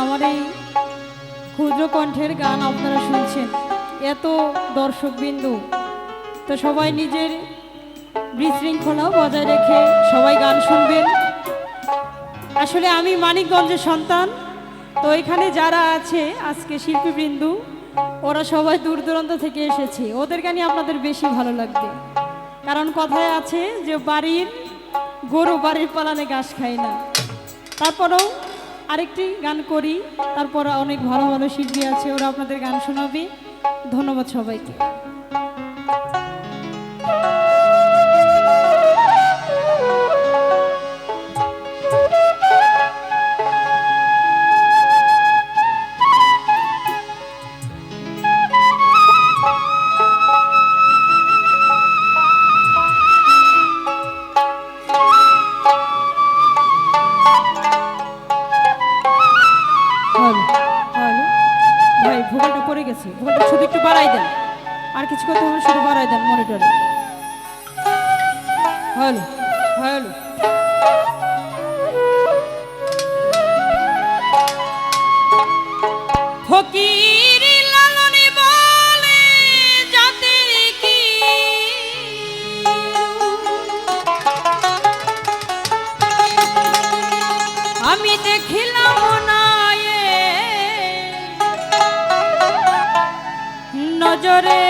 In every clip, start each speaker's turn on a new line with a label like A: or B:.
A: আমার এই ক্ষুদ্র কণ্ঠের গান আপনারা শুনছেন, এত দর্শকবিন্দু, তো সবাই নিজের বিশৃঙ্খলা বজায় রেখে সবাই গান শুনবেন। আসলে আমি মানিকগঞ্জের সন্তান, তো এখানে যারা আছে আজকে শিল্পীবৃন্দু, ওরা সবাই দূর দূরান্ত থেকে এসেছে, ওদের গানই আপনাদের বেশি ভালো লাগবে। কারণ কথায় আছে যে বাড়ির গরু বাড়ির পালানে ঘাস খায় না। তারপরেও আরেকটি গান করি, তারপর অনেক ভালো ভালো শিল্পী আছে, ওরা আপনাদের গান শোনাবে। ধন্যবাদ সবাইকে। ভাই ভোকালটা পড়ে গেছে, ভোকালটা শুধু একটু বাড়াই দেন, আর কিছু কথা হলে শুধু বাড়াই দেন মনিটরে। হ্যালো হ্যালো, ফকির লালনে বলে জাতের কি আমি দেখিলাম না নজরে,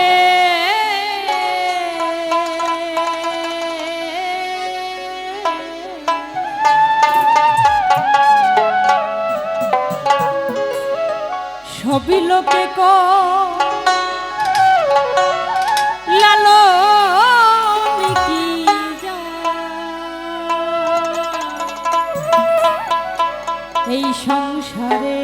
A: সবই লোকে লালো কি এই সংসারে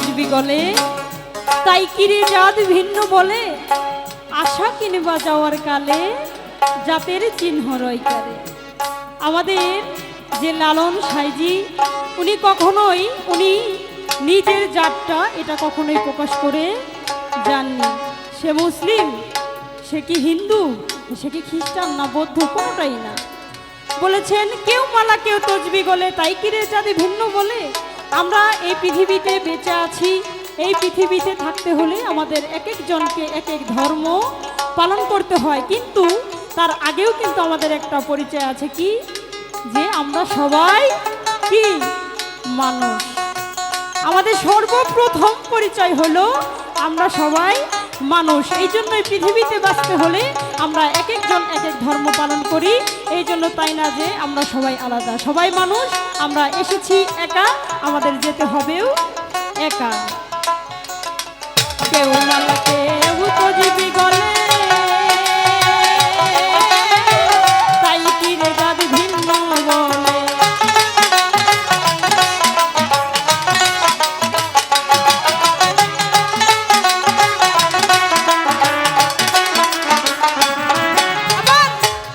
A: তজবি গলে, তাই কিরে জাত ভিন্ন বলে, আশা কিনবা যাওয়ার কালে জাতের চিহ্ন রয়কারে। আমাদের যে লালন সাইজি উনি কখনোই নিজের জাতটা এটা কখনোই প্রকাশ করে যাননি। সে মুসলিম, সে কি হিন্দু, সে কি খ্রিস্টান না বৌদ্ধ, কোনোটাই না। বলেছেন কেউ মালা কেউ তজবি গলে, তাই কিরে জাতি ভিন্ন বলে। আমরা এই পৃথিবীতে বেঁচে আছি, এই পৃথিবীতে থাকতে হলে আমাদের এক একজনকে এক এক ধর্ম পালন করতে হয়, কিন্তু তার আগেও কিন্তু আমাদের একটা পরিচয় আছে, কি যে আমরা সবাই কি মানুষ। আমাদের সর্বপ্রথম পরিচয় হলো আমরা সবাই মানুষ। এই জন্যই পৃথিবীতে বাঁচতে হলে আমরা এক একজন এক এক ধর্ম পালন করি। এই জন্য তাই না যে আমরা সবাই আলাদা, সবাই মানুষ, আমরা এসেছি একা, আমাদের যেতে হবেও একা। কেউ মালা কেউ তজবি গলে, তাই কিরে জাত ভিন্ন বলে।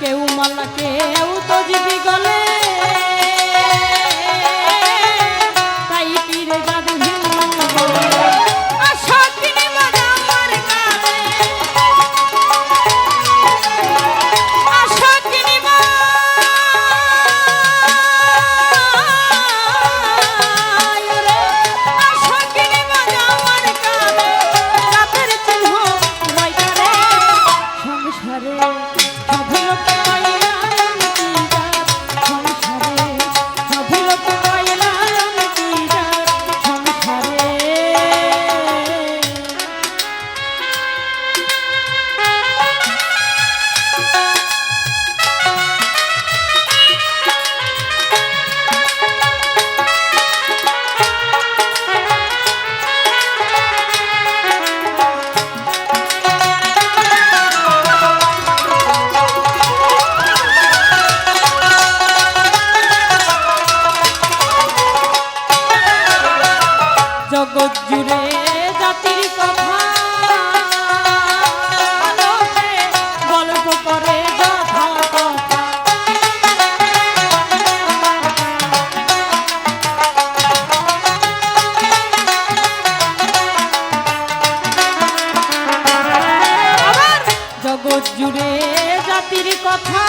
A: কেউ মালা কেউ তজবি গলে, তাই কিরে জাত ভিন্ন বলে। আশা কিনবা যাওয়ার কালে, আশা কিনবা, আশা কিনবা যাওয়ার কালে জাতের চিহ্ন রয়কারে। সংসারে সফলতা পাইলা কি জাত, সংসারে সফলতা পাইলা কি জাত, সংসারে। জগৎ জুড়ে জাতির কথা লোকে গল্প করে যথা কথা। আবার জগৎ জুড়ে জাতির কথা